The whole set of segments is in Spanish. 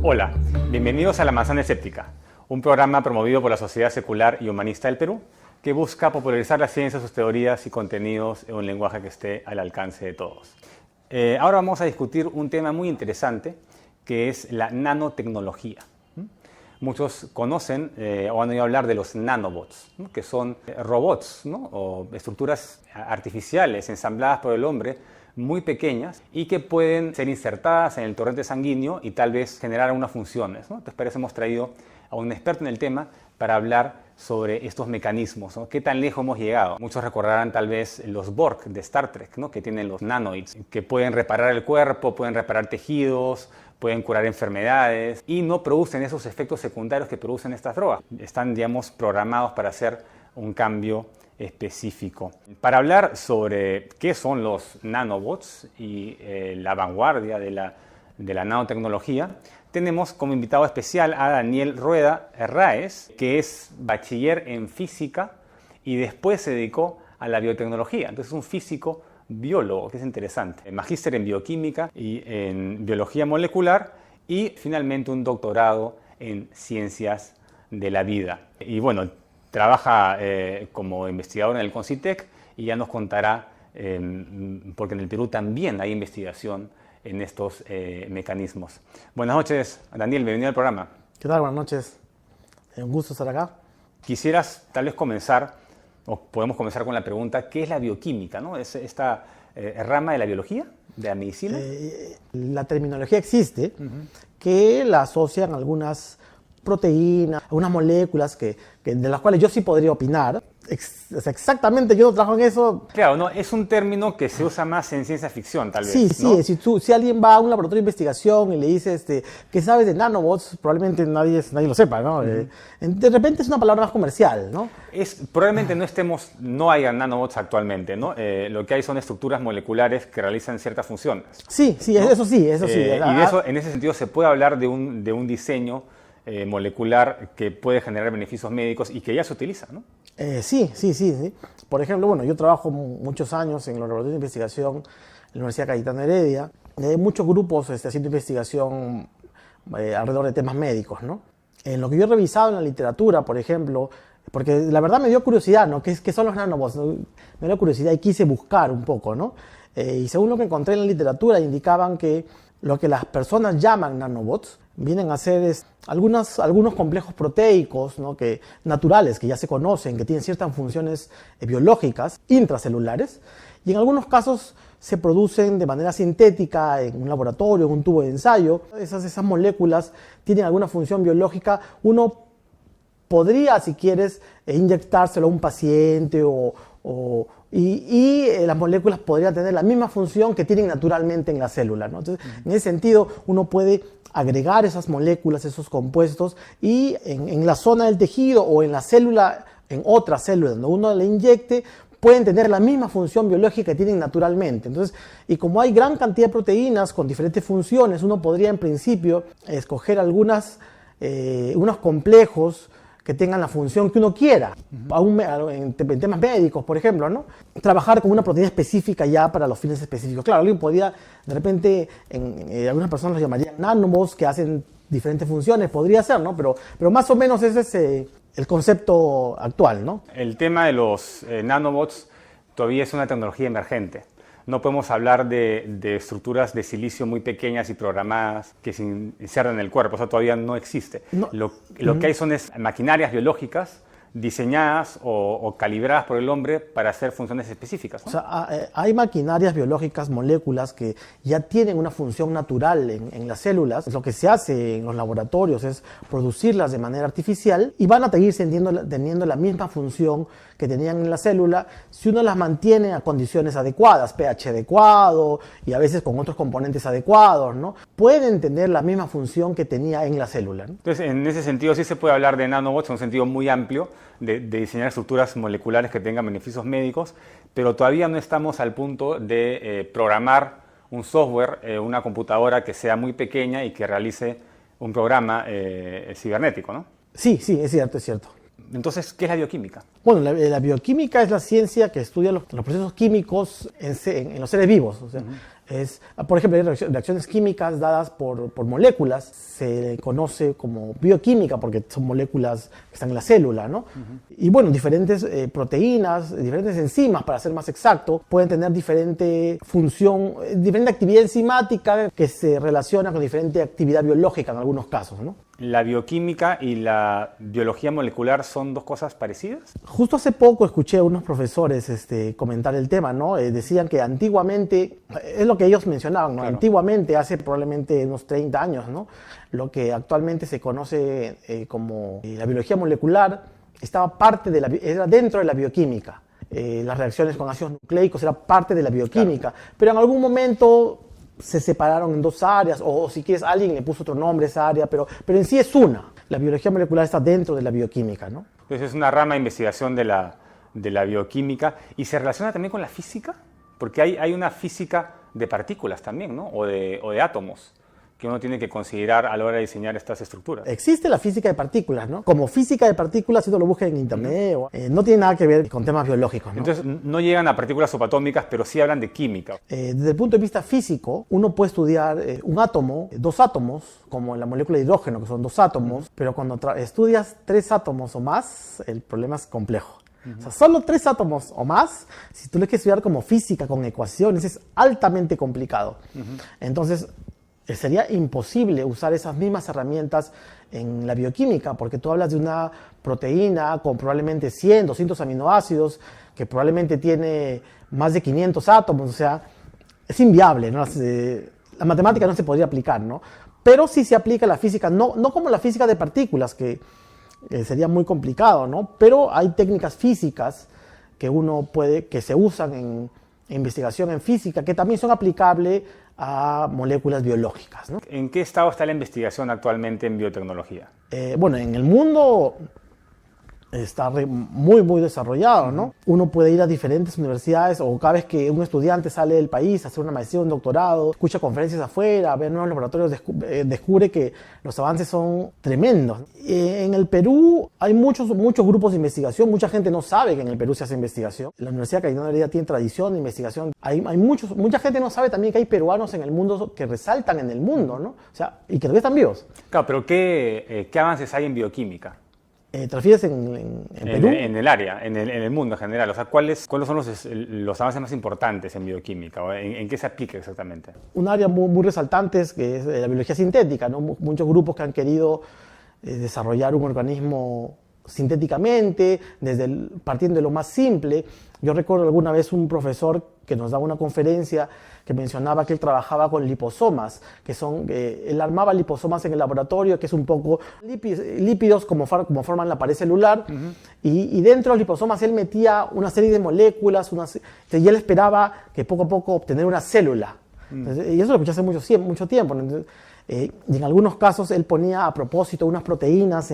Hola, bienvenidos a La Manzana Escéptica, un programa promovido por la Sociedad Secular y Humanista del Perú que busca popularizar la ciencia, sus teorías y contenidos en un lenguaje que esté al alcance de todos. Ahora vamos a discutir un tema muy interesante que es la nanotecnología. Muchos conocen o han oído hablar de los nanobots, ¿no? Que son robots, ¿no? O estructuras artificiales ensambladas por el hombre muy pequeñas y que pueden ser insertadas en el torrente sanguíneo y tal vez generar algunas funciones, ¿no? Entonces, para eso hemos traído a un experto en el tema para hablar sobre estos mecanismos, ¿no? ¿Qué tan lejos hemos llegado? Muchos recordarán tal vez los Borg de Star Trek, ¿no? Que tienen los nanoids, que pueden reparar el cuerpo, pueden reparar tejidos, pueden curar enfermedades y no producen esos efectos secundarios que producen estas drogas. Están, digamos, programados para hacer un cambio específico. Para hablar sobre qué son los nanobots y la vanguardia de la nanotecnología, tenemos como invitado especial a Daniel Rueda Herráez, que es bachiller en física y después se dedicó a la biotecnología. Entonces es un físico biólogo, que es interesante. Magíster en bioquímica y en biología molecular y finalmente un doctorado en ciencias de la vida. Y bueno, trabaja como investigador en el CONCITEC y ya nos contará, porque en el Perú también hay investigación en estos mecanismos. Buenas noches, Daniel, bienvenido al programa. ¿Qué tal? Buenas noches. Un gusto estar acá. Quisieras tal vez comenzar, o podemos comenzar con la pregunta, ¿qué es la bioquímica, ¿no? ¿Es esta rama de la biología, de la medicina? La terminología existe, que la asocian a algunas proteínas, algunas moléculas de las cuales yo sí podría opinar. Exactamente, yo no trabajo en eso. Claro, no, es un término que se usa más en ciencia ficción, tal vez. Sí, ¿no? sí, si alguien va a un laboratorio de investigación y le dice ¿qué sabes de nanobots? Probablemente nadie lo sepa, ¿no? De repente es una palabra más comercial, ¿no? Probablemente no haya nanobots actualmente, ¿no? Lo que hay son estructuras moleculares que realizan ciertas funciones. Sí, ¿no? eso sí. Y de eso, en ese sentido, se puede hablar de un diseño molecular que puede generar beneficios médicos y que ya se utiliza, ¿no? Sí. Por ejemplo, bueno, yo trabajo muchos años en los laboratorios de investigación en la Universidad Cayetano Heredia. Hay muchos grupos haciendo investigación alrededor de temas médicos, ¿no? En lo que yo he revisado en la literatura, por ejemplo, porque la verdad me dio curiosidad, ¿no? ¿Qué son los nanobots? ¿No? Me dio curiosidad y quise buscar un poco, ¿no? Y según lo que encontré en la literatura, indicaban que lo que las personas llaman nanobots vienen a ser algunos complejos proteicos, ¿no? Naturales, que ya se conocen, que tienen ciertas funciones biológicas intracelulares, y en algunos casos se producen de manera sintética en un laboratorio, en un tubo de ensayo. Esas moléculas tienen alguna función biológica. Uno podría, si quieres, inyectárselo a un paciente y las moléculas podrían tener la misma función que tienen naturalmente en la célula, ¿no? Entonces, en ese sentido, uno puede agregar esas moléculas, esos compuestos, y en la zona del tejido o en la célula, en otra célula donde uno le inyecte, pueden tener la misma función biológica que tienen naturalmente. Entonces, y como hay gran cantidad de proteínas con diferentes funciones, uno podría en principio escoger unos complejos que tengan la función que uno quiera, en temas médicos, por ejemplo, ¿no? Trabajar con una proteína específica ya para los fines específicos. Claro, alguien podría, de repente, algunas personas los llamarían nanobots, que hacen diferentes funciones, podría ser, ¿no? Pero más o menos ese es el concepto actual, ¿no? El tema de los nanobots todavía es una tecnología emergente. No podemos hablar de estructuras de silicio muy pequeñas y programadas que se insertan en el cuerpo. Eso todavía no existe. No. Lo que hay son maquinarias biológicas diseñadas o calibradas por el hombre para hacer funciones específicas, ¿no? O sea, hay maquinarias biológicas, moléculas que ya tienen una función natural en las células. Lo que se hace en los laboratorios es producirlas de manera artificial y van a seguir teniendo la misma función que tenían en la célula si uno las mantiene a condiciones adecuadas, pH adecuado y a veces con otros componentes adecuados, ¿no? Pueden tener la misma función que tenía en la célula, ¿no? Entonces, en ese sentido sí se puede hablar de nanobots en un sentido muy amplio, de diseñar estructuras moleculares que tengan beneficios médicos, pero todavía no estamos al punto de programar un software, una computadora que sea muy pequeña y que realice un programa cibernético, ¿no? Sí, es cierto. Entonces, ¿qué es la bioquímica? Bueno, la bioquímica es la ciencia que estudia los procesos químicos en los seres vivos. O sea, Por ejemplo, hay reacciones químicas dadas por moléculas, se conoce como bioquímica porque son moléculas que están en la célula, ¿no? Y bueno, diferentes proteínas, diferentes enzimas, para ser más exacto, pueden tener diferente función, diferente actividad enzimática que se relaciona con diferente actividad biológica en algunos casos, ¿no? ¿La bioquímica y la biología molecular son dos cosas parecidas? Justo hace poco escuché a unos profesores comentar el tema, ¿no? Decían que antiguamente, es lo que ellos mencionaban, ¿no? Claro. Antiguamente, hace probablemente unos 30 años, ¿no? Lo que actualmente se conoce como la biología molecular era dentro de la bioquímica. Las reacciones con ácidos nucleicos era parte de la bioquímica, claro. Pero en algún momento se separaron en dos áreas, o si quieres alguien le puso otro nombre a esa área, pero en sí es una. La biología molecular está dentro de la bioquímica, ¿no? Entonces es una rama de investigación de la bioquímica y se relaciona también con la física, porque hay una física de partículas también, ¿no? O de átomos que uno tiene que considerar a la hora de diseñar estas estructuras. Existe la física de partículas, ¿no? Como física de partículas, si uno lo busca en internet, no tiene nada que ver con temas biológicos, ¿no? Entonces no llegan a partículas subatómicas, pero sí hablan de química. Desde el punto de vista físico, uno puede estudiar un átomo, dos átomos, como en la molécula de hidrógeno, que son dos átomos, pero cuando estudias tres átomos o más, el problema es complejo. O sea, solo tres átomos o más, si tú lo quieres estudiar como física, con ecuaciones, es altamente complicado. Entonces, sería imposible usar esas mismas herramientas en la bioquímica, porque tú hablas de una proteína con probablemente 100, 200 aminoácidos, que probablemente tiene más de 500 átomos, o sea, es inviable, ¿no? La matemática no se podría aplicar, ¿no? Pero sí se aplica la física, no como la física de partículas, que sería muy complicado, ¿no? Pero hay técnicas físicas que se usan en investigación en física, que también son aplicables a moléculas biológicas, ¿no? ¿En qué estado está la investigación actualmente en biotecnología? Bueno, en el mundo está muy desarrollado, ¿no? Uno puede ir a diferentes universidades o cada vez que un estudiante sale del país a hacer una maestría, un doctorado, escucha conferencias afuera, ve nuevos laboratorios, descubre que los avances son tremendos. En el Perú hay muchos grupos de investigación, mucha gente no sabe que en el Perú se hace investigación. La Universidad Cayetano Heredia tiene tradición de investigación. Mucha gente no sabe también que hay peruanos en el mundo que resaltan en el mundo, ¿no? O sea, y que todavía están vivos. Claro, pero ¿qué avances hay en bioquímica? ¿Te refieres en Perú? En el área, en el mundo en general. O sea, ¿cuáles son los avances más importantes en bioquímica? ¿En qué se aplica exactamente? Un área muy resaltante es que es la biología sintética, ¿no? Muchos grupos que han querido desarrollar un organismo sintéticamente, partiendo de lo más simple. Yo recuerdo alguna vez un profesor que nos daba una conferencia que mencionaba que él trabajaba con liposomas, él armaba liposomas en el laboratorio, que es un poco lípidos como forman la pared celular, y dentro de los liposomas él metía una serie de moléculas, y él esperaba que poco a poco obtener una célula. Entonces, y eso lo escuché hace mucho tiempo. Entonces, y en algunos casos él ponía a propósito unas proteínas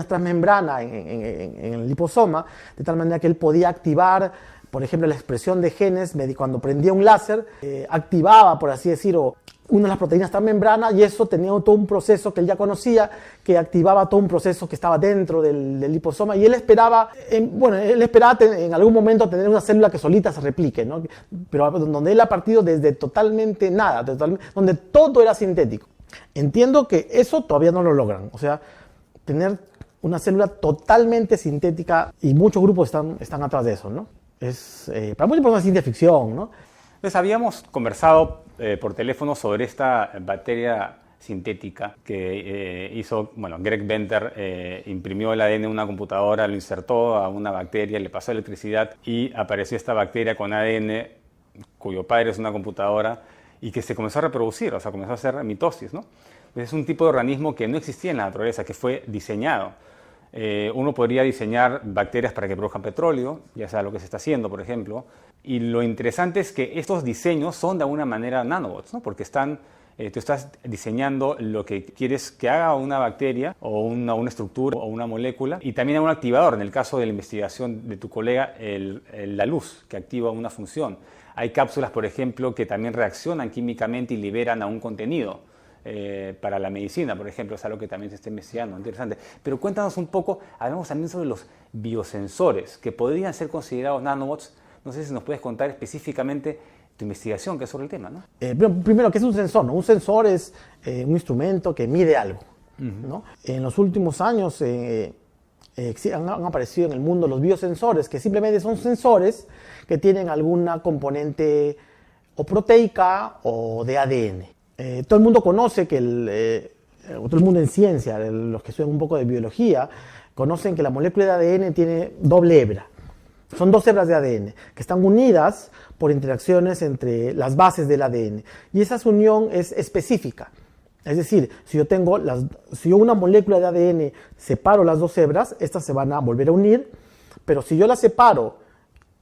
transmembrana en el liposoma, de tal manera que él podía activar, por ejemplo, la expresión de genes. Cuando prendía un láser, activaba, por así decirlo, una de las proteínas transmembrana, y eso tenía todo un proceso que él ya conocía, que activaba todo un proceso que estaba dentro del liposoma, y él esperaba en algún momento tener una célula que solita se replique, ¿no? Pero donde él ha partido desde totalmente nada, donde todo era sintético. Entiendo que eso todavía no lo logran, o sea, tener una célula totalmente sintética, y muchos grupos están atrás de eso, ¿no? Para muchos es una ciencia ficción, ¿no? Entonces habíamos conversado por teléfono sobre esta bacteria sintética que hizo, Greg Venter imprimió el ADN en una computadora, lo insertó a una bacteria, le pasó electricidad y apareció esta bacteria con ADN cuyo padre es una computadora y que se comenzó a reproducir, o sea, comenzó a hacer mitosis, ¿no? Es un tipo de organismo que no existía en la naturaleza, que fue diseñado. Uno podría diseñar bacterias para que produzcan petróleo, ya sea lo que se está haciendo, por ejemplo. Y lo interesante es que estos diseños son de alguna manera nanobots, ¿no? Porque tú estás diseñando lo que quieres que haga una bacteria o una estructura o una molécula, y también hay un activador. En el caso de la investigación de tu colega, la luz, que activa una función. Hay cápsulas, por ejemplo, que también reaccionan químicamente y liberan a un contenido. Para la medicina, por ejemplo, es algo que también se está investigando, interesante. Pero cuéntanos un poco, hablamos también sobre los biosensores, que podrían ser considerados nanobots. No sé si nos puedes contar específicamente tu investigación, que es sobre el tema, ¿no? Primero, ¿qué es un sensor? ¿No? Un sensor es un instrumento que mide algo, ¿no? En los últimos años han aparecido en el mundo los biosensores, que simplemente son sensores que tienen alguna componente o proteica o de ADN. Todo el mundo conoce que todo el mundo en ciencia, los que estudian un poco de biología, conocen que la molécula de ADN tiene doble hebra. Son dos hebras de ADN que están unidas por interacciones entre las bases del ADN. Y esa unión es específica. Es decir, si yo una molécula de ADN separo las dos hebras, estas se van a volver a unir, pero si yo las separo,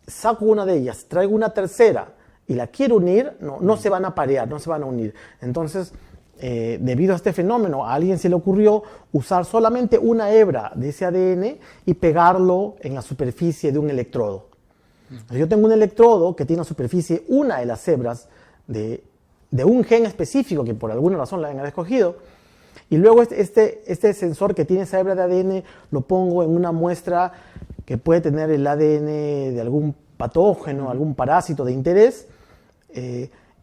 saco una de ellas, traigo una tercera y la quiero unir, no se van a parear, no se van a unir. Entonces, debido a este fenómeno, a alguien se le ocurrió usar solamente una hebra de ese ADN y pegarlo en la superficie de un electrodo. Yo tengo un electrodo que tiene en la superficie una de las hebras de un gen específico que por alguna razón la hayan escogido, y luego este sensor que tiene esa hebra de ADN lo pongo en una muestra que puede tener el ADN de algún patógeno, algún parásito de interés,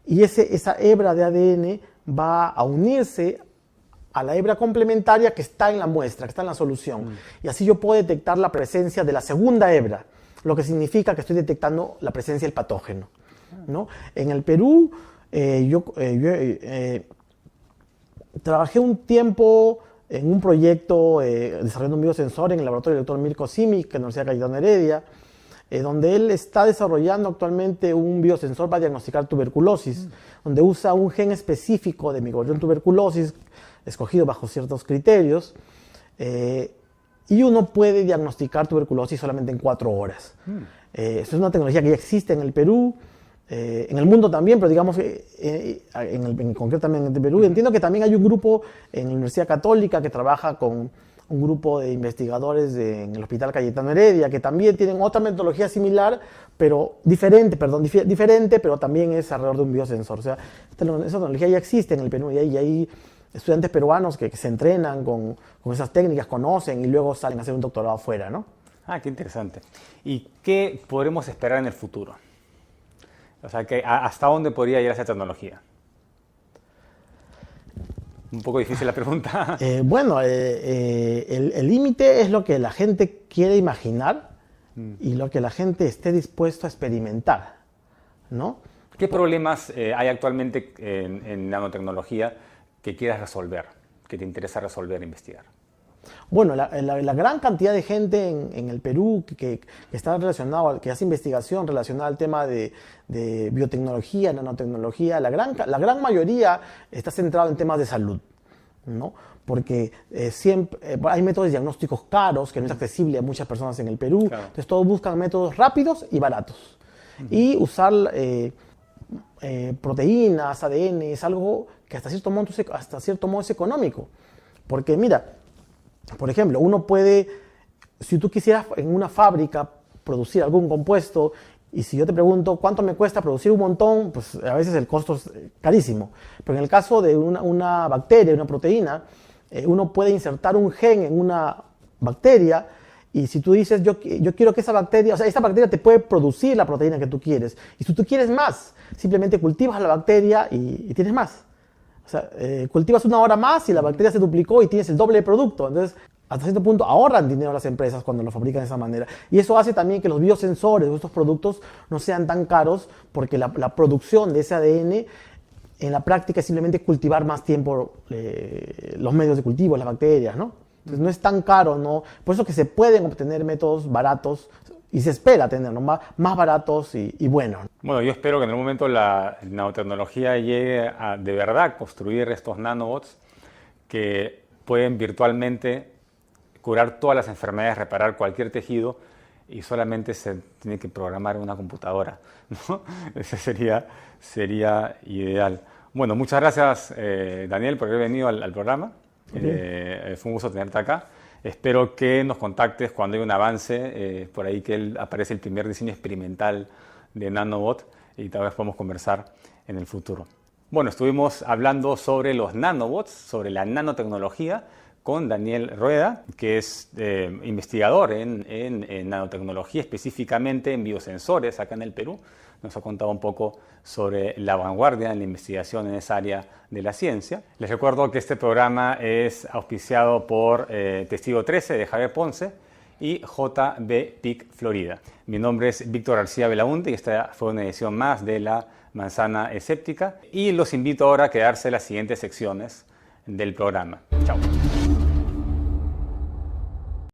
y esa hebra de ADN va a unirse a la hebra complementaria que está en la muestra, que está en la solución. Y así yo puedo detectar la presencia de la segunda hebra, lo que significa que estoy detectando la presencia del patógeno, ¿no? En el Perú, yo trabajé un tiempo en un proyecto desarrollando un biosensor en el laboratorio del Dr. Mirko Simic, en la Universidad Cayetano Heredia, donde él está desarrollando actualmente un biosensor para diagnosticar tuberculosis, donde usa un gen específico de microbioma tuberculosis, escogido bajo ciertos criterios, y uno puede diagnosticar tuberculosis solamente en 4 horas. Eso es una tecnología que ya existe en el Perú, en el mundo también, pero digamos concretamente en el Perú. Entiendo que también hay un grupo en la Universidad Católica que trabaja con un grupo de investigadores en el Hospital Cayetano Heredia, que también tienen otra metodología similar, pero diferente, pero también es alrededor de un biosensor. O sea, esa tecnología ya existe en el Perú y hay estudiantes peruanos que se entrenan con esas técnicas, conocen y luego salen a hacer un doctorado afuera, ¿no? Ah, qué interesante. ¿Y qué podremos esperar en el futuro? O sea, ¿hasta dónde podría llegar esa tecnología? Un poco difícil la pregunta. Bueno, el límite es lo que la gente quiere imaginar y lo que la gente esté dispuesto a experimentar, ¿no? ¿Qué problemas hay actualmente en nanotecnología que quieras resolver, que te interesa resolver e investigar? Bueno, la gran cantidad de gente en el Perú que está relacionado, que hace investigación relacionada al tema de biotecnología, nanotecnología, la gran mayoría está centrado en temas de salud, ¿no? Porque siempre hay métodos diagnósticos caros que no es accesible a muchas personas en el Perú. Claro. Entonces todos buscan métodos rápidos y baratos. Y usar proteínas, ADN, es algo que hasta cierto modo es económico. Porque mira, por ejemplo, uno puede, si tú quisieras en una fábrica producir algún compuesto, y si yo te pregunto cuánto me cuesta producir un montón, pues a veces el costo es carísimo. Pero en el caso de una bacteria, una proteína, uno puede insertar un gen en una bacteria, y si tú dices, yo quiero que esa bacteria te puede producir la proteína que tú quieres. Y si tú quieres más, simplemente cultivas la bacteria y tienes más. O sea, cultivas 1 hora más y la bacteria se duplicó y tienes el doble de producto. Entonces, hasta cierto punto ahorran dinero las empresas cuando lo fabrican de esa manera. Y eso hace también que los biosensores o estos productos no sean tan caros, porque la producción de ese ADN en la práctica es simplemente cultivar más tiempo los medios de cultivo, las bacterias, ¿no? Entonces no es tan caro, ¿no? Por eso que se pueden obtener métodos baratos y se espera tenerlos más baratos y buenos. Bueno, yo espero que en algún momento la nanotecnología llegue a de verdad construir estos nanobots que pueden virtualmente curar todas las enfermedades, reparar cualquier tejido y solamente se tiene que programar en una computadora, ¿no? Ese sería ideal. Bueno, muchas gracias Daniel por haber venido al programa. Okay. Fue un gusto tenerte acá. Espero que nos contactes cuando haya un avance, por ahí que aparece el primer diseño experimental de nanobot y tal vez podamos conversar en el futuro. Bueno, estuvimos hablando sobre los nanobots, sobre la nanotecnología, con Daniel Rueda, que es investigador en nanotecnología, específicamente en biosensores acá en el Perú. nos ha contado un poco sobre la vanguardia en la investigación en esa área de la ciencia. Les recuerdo que este programa es auspiciado por Testigo 13 de Javier Ponce y JB PIC Florida. Mi nombre es Víctor García Belaunte y esta fue una edición más de La Manzana Escéptica. Y los invito ahora a quedarse en las siguientes secciones del programa. Chao.